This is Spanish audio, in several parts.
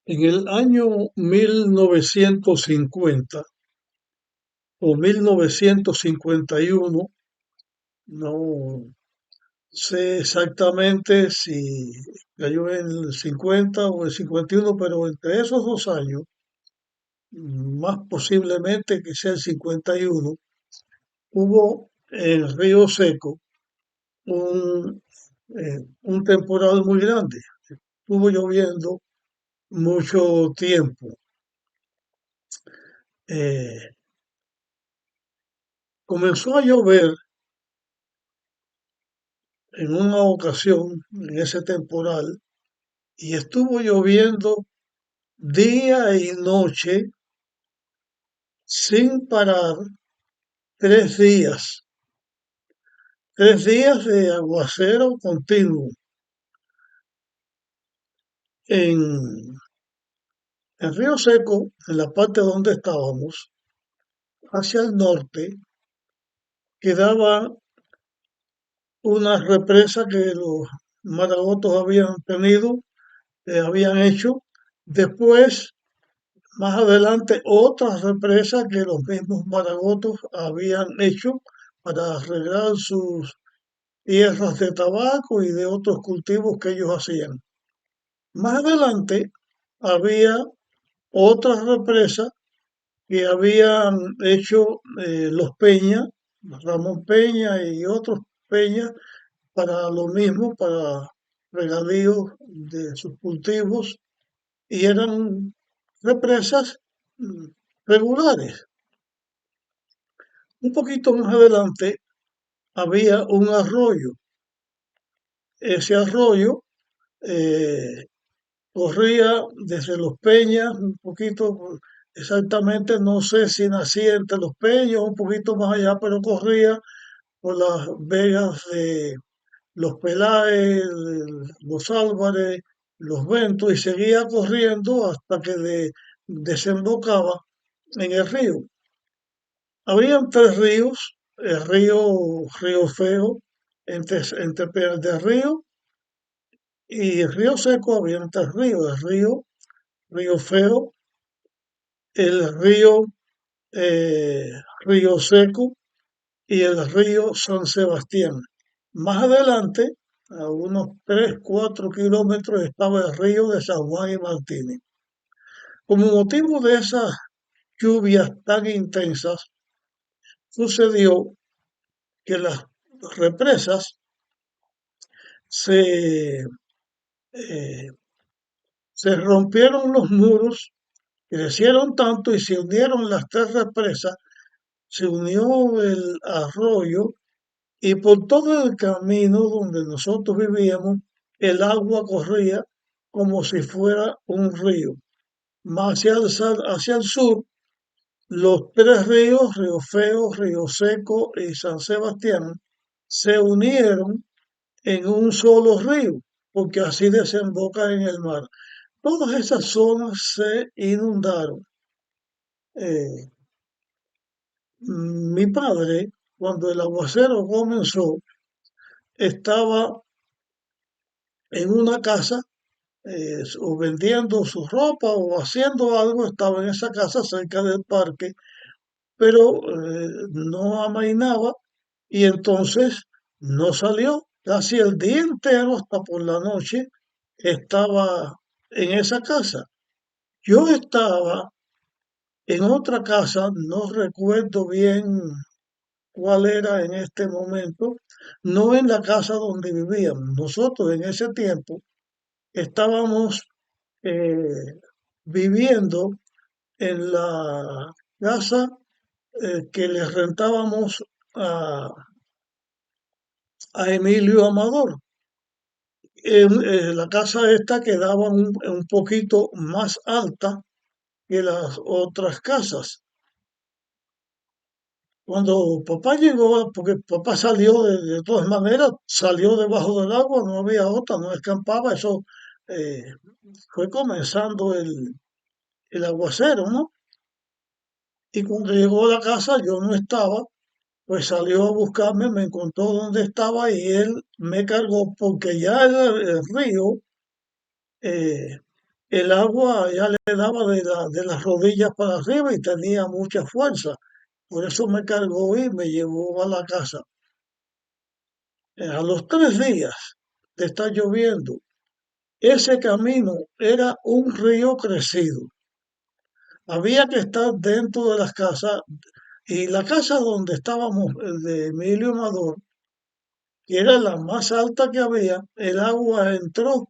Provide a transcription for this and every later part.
En el año 1950 o 1951, no sé exactamente si cayó en el 50 o el 51, pero entre esos 2 años, más posiblemente que sea el 51, hubo en Río Seco un temporal muy grande. Estuvo lloviendo mucho tiempo. Eh, Comenzó a llover en una ocasión, en ese temporal, y estuvo lloviendo día y noche sin parar 3 días, 3 días de aguacero continuo. En, en Río Seco, en la parte donde estábamos, hacia el norte, quedaba una represa que los maragotos habían tenido, habían hecho. Después, más adelante, otra represa que los mismos maragotos habían hecho para arreglar sus tierras de tabaco y de otros cultivos que ellos hacían. Más adelante había otra represa que habían hecho los Peña, Ramón Peña y otros Peña, para lo mismo, para regadíos de sus cultivos, y eran represas mm, regulares. Un poquito más adelante había un arroyo. Ese arroyo eh, corría desde Los Peñas, un poquito, exactamente, no sé si nacía entre Los Peñas, un poquito más allá, pero corría por las vegas de Los Peláez, Los Álvarez, Los Ventos, y seguía corriendo hasta que desembocaba en el río. Habían 3 ríos, Río Feo, entre Piedras del Río y Río Seco habían 3 ríos, Río Feo, el eh, Río Seco y el río San Sebastián. Más adelante, a unos 3, 4 kilómetros, estaba el río de San Juan y Martínez. Como motivo de esas lluvias tan intensas, sucedió que las represas se, eh, se rompieron los muros, crecieron tanto y se unieron las 3 represas, se unió el arroyo, y por todo el camino donde nosotros vivíamos, el agua corría como si fuera un río. Más hacia el sur, los 3 ríos, Río Feo, Río Seco y San Sebastián, se unieron en un solo río, porque así desemboca en el mar. Todas esas zonas se inundaron. Eh, Mi padre, cuando el aguacero comenzó, estaba en una casa o vendiendo su ropa o haciendo algo, estaba en esa casa cerca del parque, pero no amainaba, y entonces no salió. Casi el día entero, hasta por la noche, estaba en esa casa. Yo estaba en otra casa, no recuerdo bien cuál era en este momento, no en la casa donde vivíamos. Nosotros en ese tiempo estábamos eh, viviendo en la casa que le rentábamos a, a Emilio Amador. La casa esta quedaba un poquito más alta que las otras casas. Cuando papá llegó, porque papá salió de todas maneras, salió debajo del agua, no había otra, no escampaba, eso eh, fue comenzando el aguacero, ¿no? Y cuando llegó a la casa yo no estaba, pues salió a buscarme, me encontró donde estaba y él me cargó porque ya el río eh, el agua ya le daba de las rodillas para arriba y tenía mucha fuerza. Por eso me cargó y me llevó a la casa. A los 3 días de estar lloviendo, ese camino era un río crecido. Había que estar dentro de las casas y la casa donde estábamos, de Emilio Amador, que era la más alta que había, el agua entró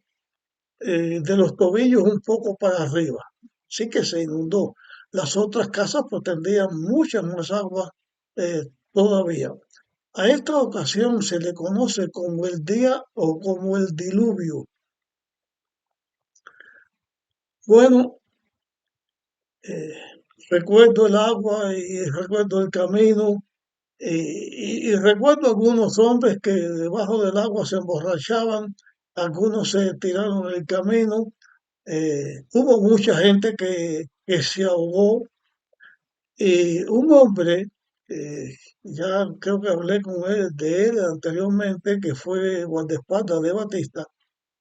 de los tobillos un poco para arriba. Sí que se inundó. Las otras casas pues tendrían mucha más agua eh, todavía. A esta ocasión se le conoce como el día o como el diluvio. Bueno, eh, recuerdo el agua y recuerdo el camino y recuerdo algunos hombres que debajo del agua se emborrachaban, algunos se tiraron el camino. Hubo mucha gente que se ahogó y un hombre, eh, ya creo que hablé con él, de él anteriormente, que fue guardaespaldas de Batista,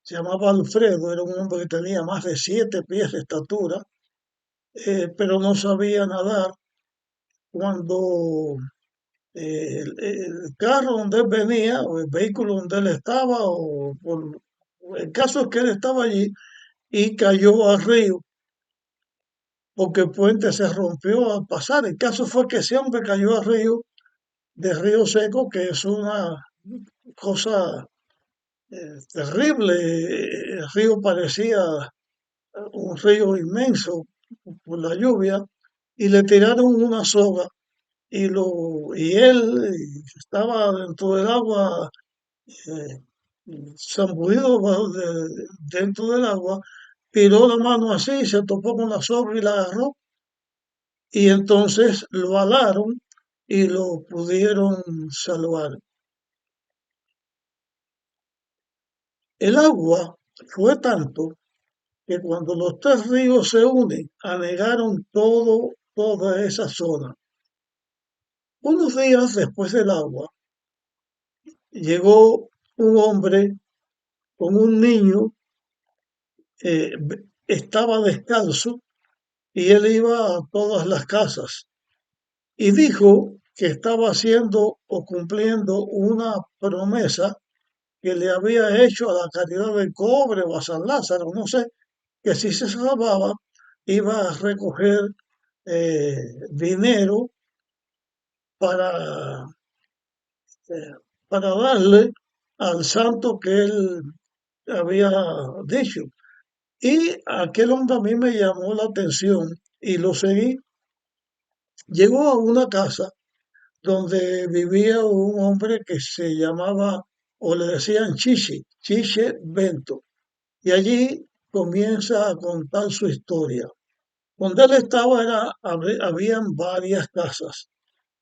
se llamaba Alfredo, era un hombre que tenía más de 7 pies de estatura, pero no sabía nadar. Cuando el carro donde él venía, o el vehículo donde él estaba, el caso es que él estaba allí y cayó al río, porque el puente se rompió al pasar. El caso fue que ese hombre cayó al río, de Río Seco, que es una cosa terrible. El río parecía un río inmenso por la lluvia, y le tiraron una soga y él estaba dentro del agua, eh, zambullido dentro del agua, tiró la mano así, se topó con la soga y la agarró, y entonces lo alaron y lo pudieron salvar. El agua fue tanto que cuando los 3 ríos se unen, anegaron toda esa zona. Unos días después del agua, llegó un hombre con un niño, estaba descalzo y él iba a todas las casas y dijo que estaba haciendo o cumpliendo una promesa que le había hecho a la Caridad del Cobre o a San Lázaro, no sé, que si se salvaba iba a recoger eh, dinero para, eh, para darle al santo que él había dicho. Y aquel hombre a mí me llamó la atención y lo seguí. Llegó a una casa donde vivía un hombre que se llamaba, o le decían Chiche Bento. Y allí comienza a contar su historia. Donde él estaba habían varias casas.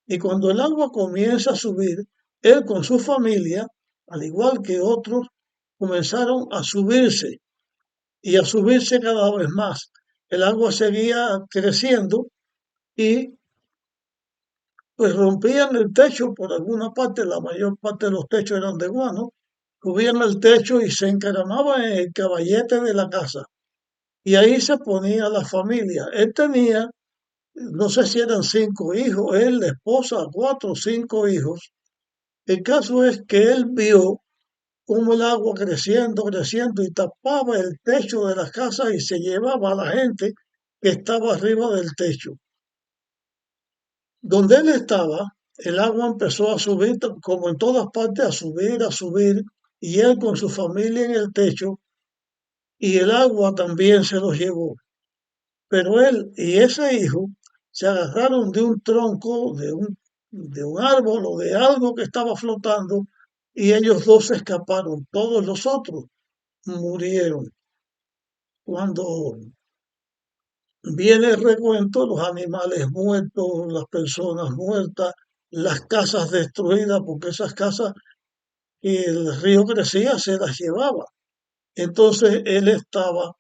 Y cuando el agua comienza a subir, él con su familia, al igual que otros, comenzaron a subirse y a subirse cada vez más. El agua seguía creciendo y pues rompían el techo por alguna parte, la mayor parte de los techos eran de guano, subían el techo y se encaramaban en el caballete de la casa. Y ahí se ponía la familia. Él tenía, no sé si eran 5 hijos, él, la esposa, 4 o 5 hijos. El caso es que él vio cómo el agua creciendo y tapaba el techo de las casas y se llevaba a la gente que estaba arriba del techo. Donde él estaba, el agua empezó a subir, como en todas partes, a subir, y él con su familia en el techo, y el agua también se los llevó. Pero él y ese hijo se agarraron de un tronco, de un árbol o de algo que estaba flotando, y ellos dos se escaparon. Todos los otros murieron. Cuando viene el recuento, los animales muertos, las personas muertas, las casas destruidas, porque esas casas que el río crecía se las llevaba. Entonces él estaba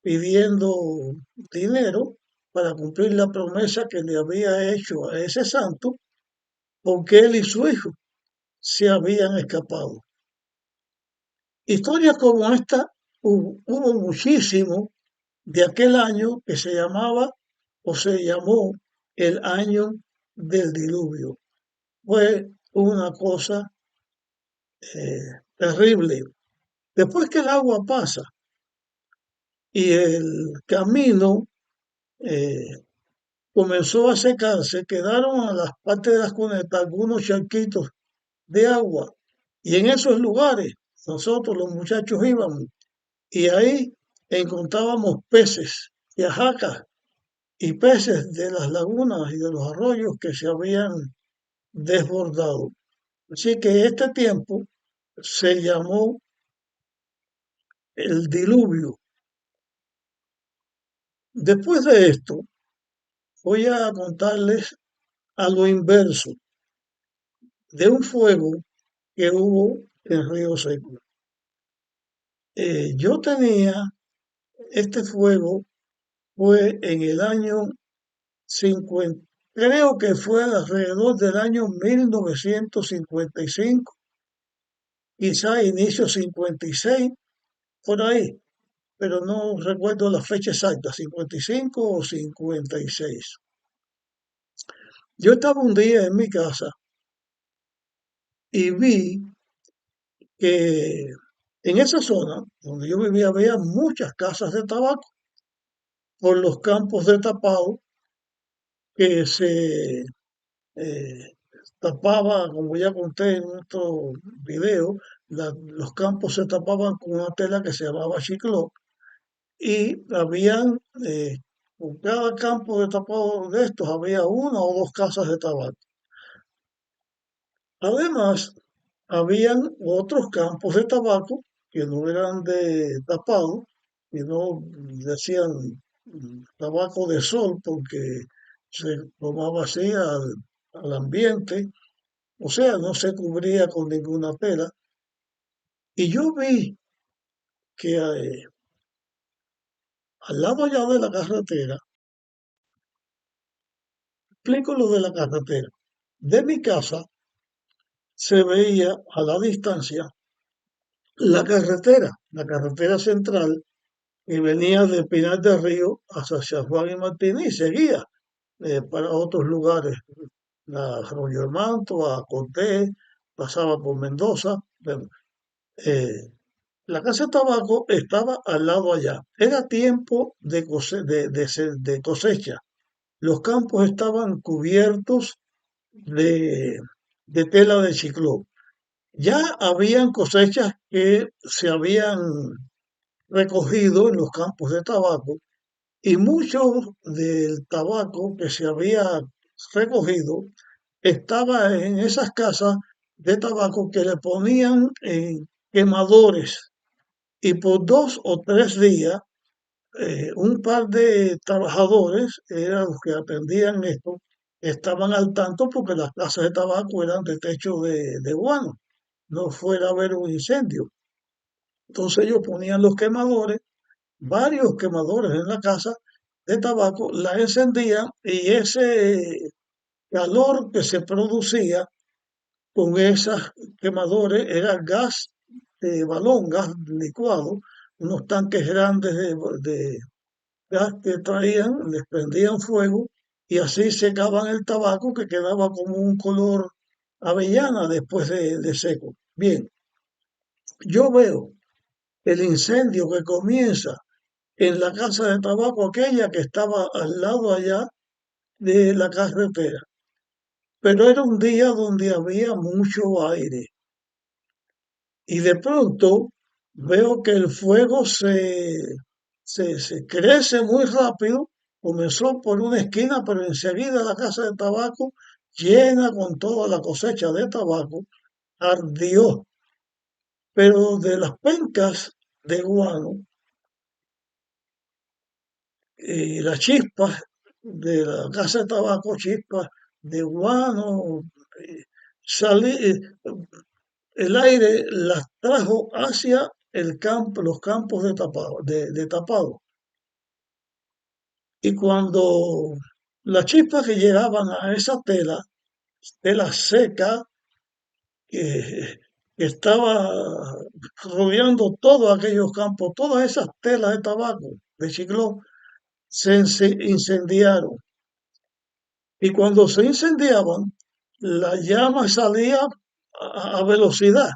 pidiendo dinero para cumplir la promesa que le había hecho a ese santo, porque él y su hijo se habían escapado. Historias como esta hubo muchísimo, de aquel año que se llamaba o se llamó el año del diluvio. Fue una cosa terrible. Después que el agua pasa y el camino eh, comenzó a secarse, quedaron a las partes de las cunetas algunos charquitos de agua. Y en esos lugares nosotros los muchachos íbamos y ahí encontrábamos peces y ajacas y peces de las lagunas y de los arroyos que se habían desbordado. Así que este tiempo se llamó el diluvio. Después de esto, voy a contarles a lo inverso de un fuego que hubo en Río Seco. Yo tenía este fuego, fue en el año 50, creo que fue alrededor del año 1955, quizá inicio 56, por ahí, pero no recuerdo la fecha exacta, 55 o 56. Yo estaba un día en mi casa y vi que en esa zona donde yo vivía había muchas casas de tabaco por los campos de tapado que se tapaba, como ya conté en otro video, los campos se tapaban con una tela que se llamaba chicló y habían, con cada campo de tapado de estos había una o dos casas de tabaco. Además, habían otros campos de tabaco que no eran de tapado, sino decían tabaco de sol porque se tomaba así al ambiente, o sea, no se cubría con ninguna tela. Y yo vi que al lado allá de la carretera, explico lo de la carretera, de mi casa se veía a la distancia la carretera central que venía de Pinar del Río hacia San Juan y Martínez y seguía para otros lugares, a Arroyo Manto, a Cortés, pasaba por Mendoza. Bueno, eh, la casa de tabaco estaba al lado allá. Era tiempo de cosecha. Los campos estaban cubiertos de, de tela de chiclón. Ya habían cosechas que se habían recogido en los campos de tabaco y mucho del tabaco que se había recogido estaba en esas casas de tabaco que le ponían quemadores y por 2 o 3 días un par de trabajadores, eran los que atendían esto, estaban al tanto porque las casas de tabaco eran de techo de guano, no fuera a haber un incendio. Entonces ellos ponían los quemadores, varios quemadores en la casa de tabaco, la encendían y ese calor que se producía con esos quemadores era gas de balón, gas licuado, unos tanques grandes de gas que traían, les prendían fuego y así secaban el tabaco que quedaba como un color avellana después de seco. Bien, yo veo el incendio que comienza en la casa de tabaco aquella que estaba al lado allá de la carretera. Pero era un día donde había mucho aire y de pronto veo que el fuego se crece muy rápido. Comenzó por una esquina, pero enseguida la casa de tabaco, llena con toda la cosecha de tabaco, ardió. Pero de las pencas de guano y las chispas de la casa de tabaco, chispas de guano, eh, salí, el aire las trajo hacia el campo, los campos de tapado. Y cuando las chispas que llegaban a esa tela seca, que estaba rodeando todos aquellos campos, todas esas telas de tabaco, de chicló, incendiaron. Y cuando se incendiaban, la llama salía a velocidad.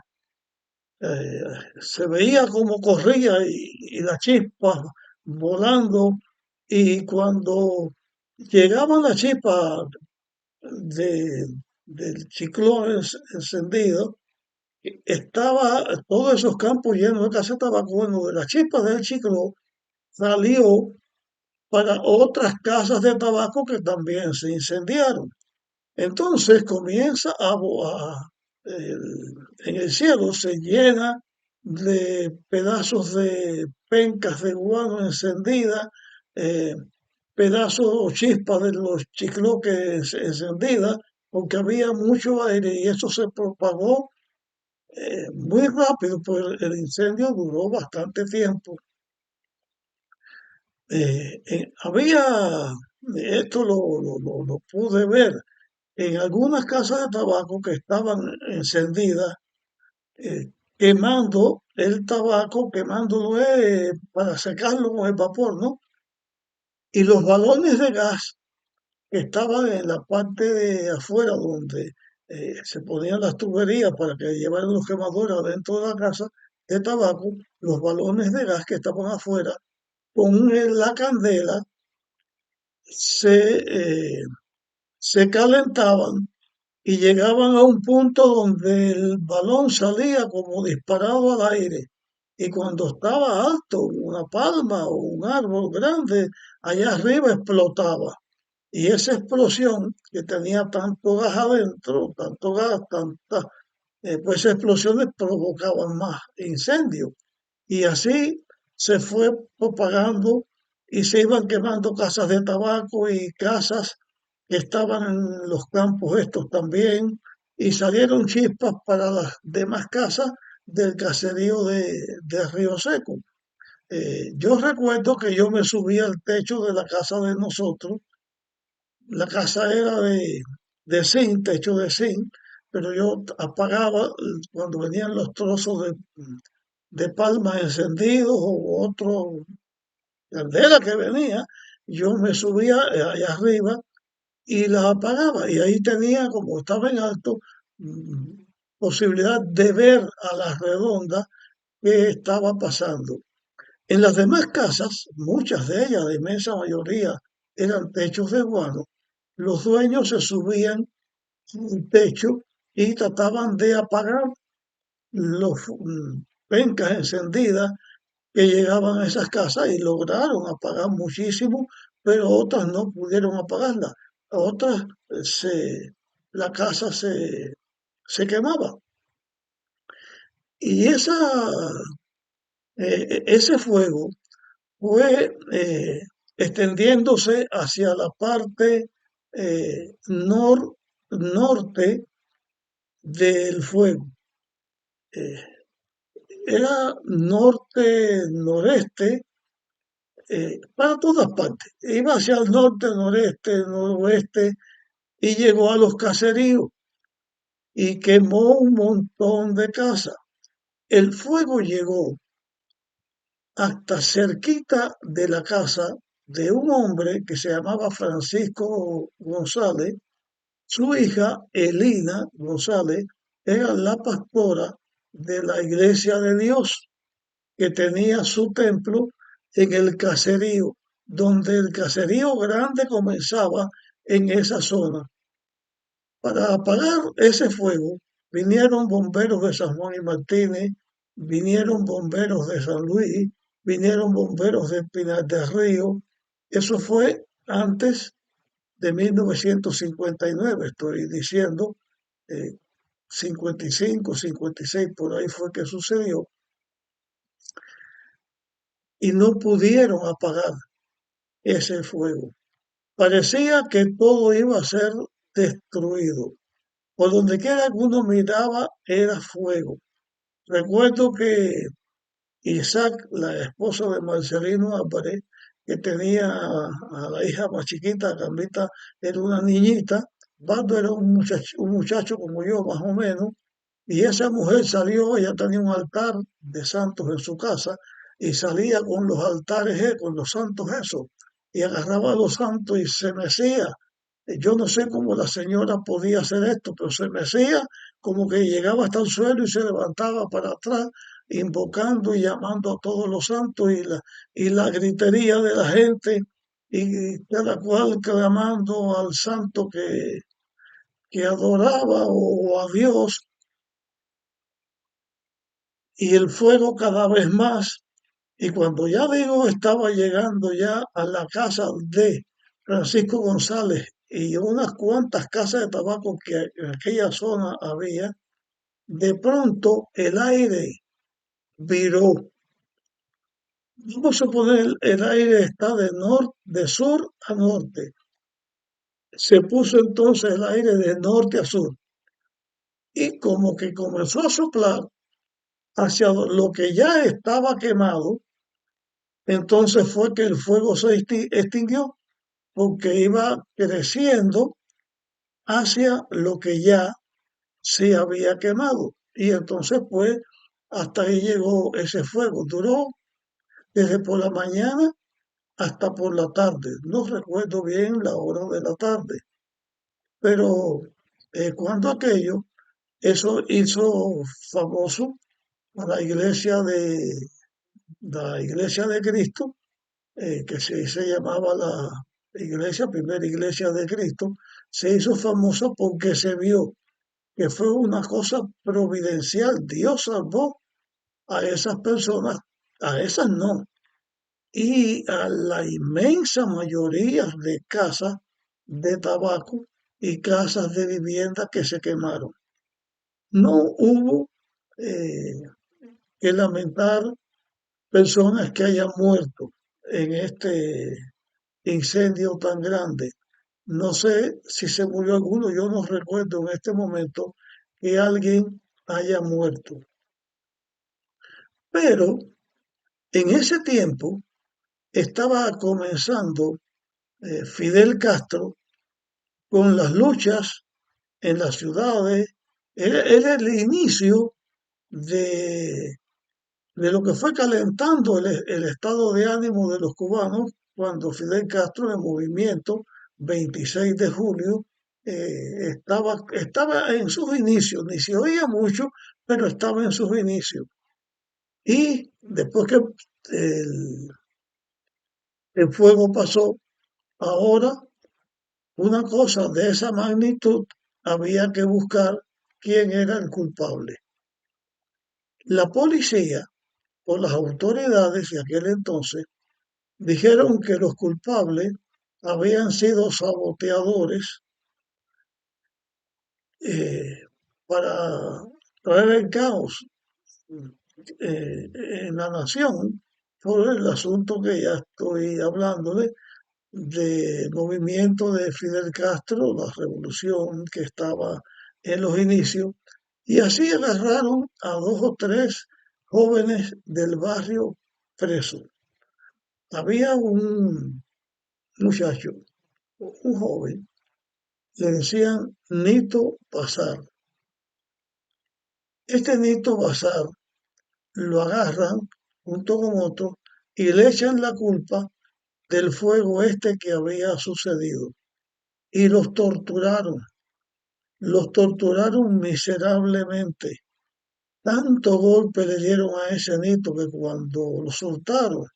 Eh, Se veía como corría y la chispa volando. Y cuando llegaban las chispas de, del ciclón encendido, estaba todos esos campos llenos de casas de tabaco. Bueno, de las chispas del ciclón salió para otras casas de tabaco que también se incendiaron. Entonces comienza en el cielo se llena de pedazos de pencas de guano encendida, eh, pedazos o chispas de los chicloques encendidas, porque había mucho aire y eso se propagó muy rápido, pues el incendio duró bastante tiempo. Esto lo pude ver en algunas casas de tabaco que estaban encendidas, quemando el tabaco, quemándolo para secarlo con el vapor, ¿no? Y los balones de gas que estaban en la parte de afuera donde se ponían las tuberías para que llevaran los quemadores adentro de la casa de tabaco, los balones de gas que estaban afuera, con la candela se, eh, se calentaban y llegaban a un punto donde el balón salía como disparado al aire. Y cuando estaba alto, una palma o un árbol grande, allá arriba explotaba. Y esa explosión que tenía tanto gas adentro, tanto gas, pues esas explosiones provocaban más incendios. Y así se fue propagando y se iban quemando casas de tabaco y casas que estaban en los campos estos también. Y salieron chispas para las demás casas del caserío de Río Seco. Yo recuerdo que yo me subí al techo de la casa de nosotros. La casa era de zinc, techo de zinc, pero yo apagaba cuando venían los trozos de palma encendidos o otro candela que venía, yo me subía allá arriba y las apagaba. Y ahí tenía, como estaba en alto, mm, posibilidad de ver a la redonda qué estaba pasando. En las demás casas, muchas de ellas, la inmensa mayoría, eran techos de guano. Los dueños se subían al techo y trataban de apagar los pencas encendidas que llegaban a esas casas y lograron apagar muchísimo, pero otras no pudieron apagarla. Otras, la casa se quemaba. Y ese fuego fue extendiéndose hacia la parte norte del fuego. Eh, Era norte-noreste para todas partes. Iba hacia el norte, noreste, noroeste y llegó a los caseríos y quemó un montón de casas. El fuego llegó hasta cerquita de la casa de un hombre que se llamaba Francisco González. Su hija, Elina González, era la pastora de la Iglesia de Dios, que tenía su templo en el caserío, donde el caserío grande comenzaba en esa zona. Para apagar ese fuego vinieron bomberos de San Juan y Martínez, vinieron bomberos de San Luis, vinieron bomberos de Pinar del Río. Eso fue antes de 1959, estoy diciendo, 55, 56, por ahí fue que sucedió, y no pudieron apagar ese fuego. Parecía que todo iba a ser destruido. Por donde quiera que uno miraba era fuego. Recuerdo que Isaac, la esposa de Marcelino Álvarez, que tenía a la hija más chiquita, Carlita era una niñita, Bando era un muchacho como yo, más o menos, Y esa mujer salió, ella tenía un altar de santos en su casa y salía con los altares, con los santos esos, y agarraba a los santos y se mecía. Yo no sé cómo la señora podía hacer esto, pero se mecía como que llegaba hasta el suelo y se levantaba para atrás, invocando y llamando a todos los santos y la gritería de la gente y cada cual clamando al santo que adoraba o a Dios y el fuego cada vez más. Y cuando ya digo estaba llegando ya a la casa de Francisco González y unas cuantas casas de tabaco que en aquella zona había, de pronto el aire viró. Vamos a suponer el aire está de sur a norte. Se puso entonces el aire de norte a sur y como que comenzó a soplar hacia lo que ya estaba quemado. Entonces fue que el fuego se extinguió porque iba creciendo hacia lo que ya se había quemado. Y entonces pues hasta ahí llegó ese fuego. Duró desde por la mañana hasta por la tarde. No recuerdo bien la hora de la tarde, pero cuando aquello, eso hizo famoso a la iglesia de Cristo, que se llamaba la iglesia, primera iglesia de Cristo, se hizo famosa porque se vio que fue una cosa providencial. Dios salvó a esas personas, a esas no, y a la inmensa mayoría de casas de tabaco y casas de vivienda que se quemaron. No hubo que lamentar personas que hayan muerto en este incendio tan grande. No sé si se murió alguno, yo no recuerdo en este momento que alguien haya muerto. Pero en ese tiempo estaba comenzando Fidel Castro con las luchas en las ciudades. Era el inicio de, de lo que fue calentando el estado de ánimo de los cubanos cuando Fidel Castro, en movimiento 26 de julio, estaba en sus inicios, ni se oía mucho, pero estaba en sus inicios. Y después que el, el fuego pasó, ahora una cosa de esa magnitud había que buscar quién era el culpable. La policía o las autoridades de aquel entonces dijeron que los culpables habían sido saboteadores eh, para traer el caos en la nación por el asunto que ya estoy hablándole del movimiento de Fidel Castro, la revolución que estaba en los inicios, y así agarraron a dos o tres jóvenes del barrio presos. Había un muchacho, un joven, le decían Nito Bazar. Este Nito Bazar lo agarran junto con otro y le echan la culpa del fuego este que había sucedido y los torturaron miserablemente. Tanto golpe le dieron a ese Nito que cuando lo soltaron,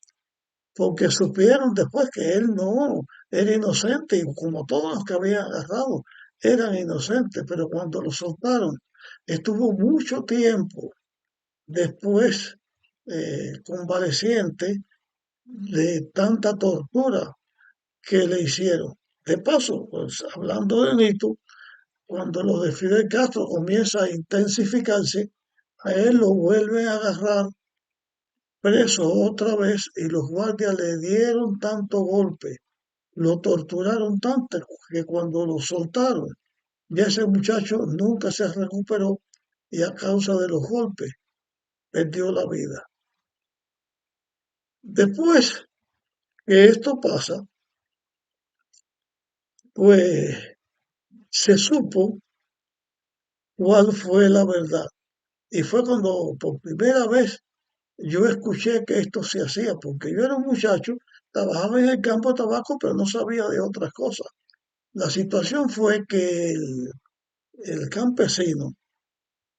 porque supieron después que él no era inocente y como todos los que habían agarrado eran inocentes, pero cuando lo soltaron estuvo mucho tiempo después convaleciente de tanta tortura que le hicieron. De paso, pues hablando de Nito, cuando lo de Fidel Castro comienza a intensificarse, a él lo vuelven a agarrar preso otra vez y los guardias le dieron tanto golpe, lo torturaron tanto que cuando lo soltaron, ya ese muchacho nunca se recuperó y a causa de los golpes perdió la vida. Después que esto pasa, pues se supo cuál fue la verdad. Y fue cuando por primera vez yo escuché que esto se hacía, porque yo era un muchacho, trabajaba en el campo de tabaco, pero no sabía de otras cosas. La situación fue que el campesino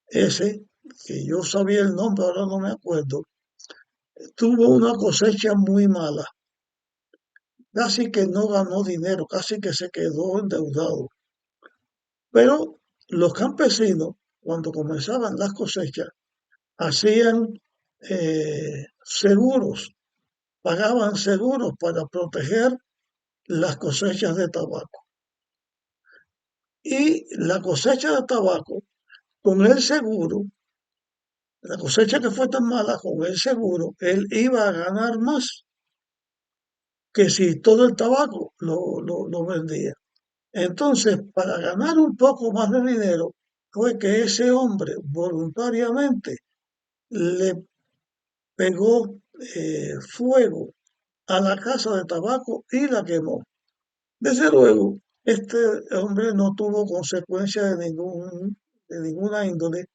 ese, que yo sabía el nombre, ahora no me acuerdo, tuvo una cosecha muy mala. Casi que no ganó dinero, casi que se quedó endeudado. Pero los campesinos, cuando comenzaban las cosechas, hacían seguros, pagaban seguros para proteger las cosechas de tabaco. Y la cosecha de tabaco, con el seguro, la cosecha que fue tan mala, con el seguro, él iba a ganar más que si todo el tabaco lo vendía. Entonces, para ganar un poco más de dinero, fue que ese hombre voluntariamente le pegó fuego a la casa de tabaco y la quemó. Desde luego, este hombre no tuvo consecuencias de ninguna índole,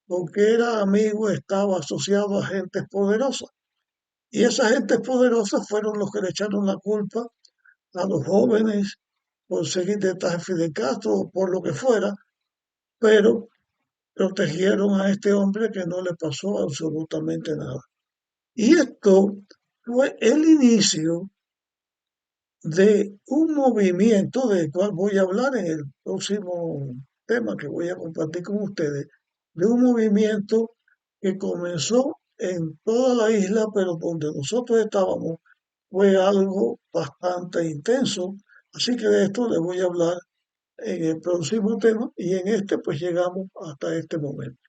porque era amigo, estaba asociado a gentes poderosas. Y esas gentes poderosas fueron los que le echaron la culpa a los jóvenes por seguir detrás de Fidel Castro o por lo que fuera, pero protegieron a este hombre que no le pasó absolutamente nada. Y esto fue el inicio de un movimiento del cual voy a hablar en el próximo tema que voy a compartir con ustedes, de un movimiento que comenzó en toda la isla, pero donde nosotros estábamos fue algo bastante intenso. Así que de esto les voy a hablar en el próximo tema y en este pues llegamos hasta este momento.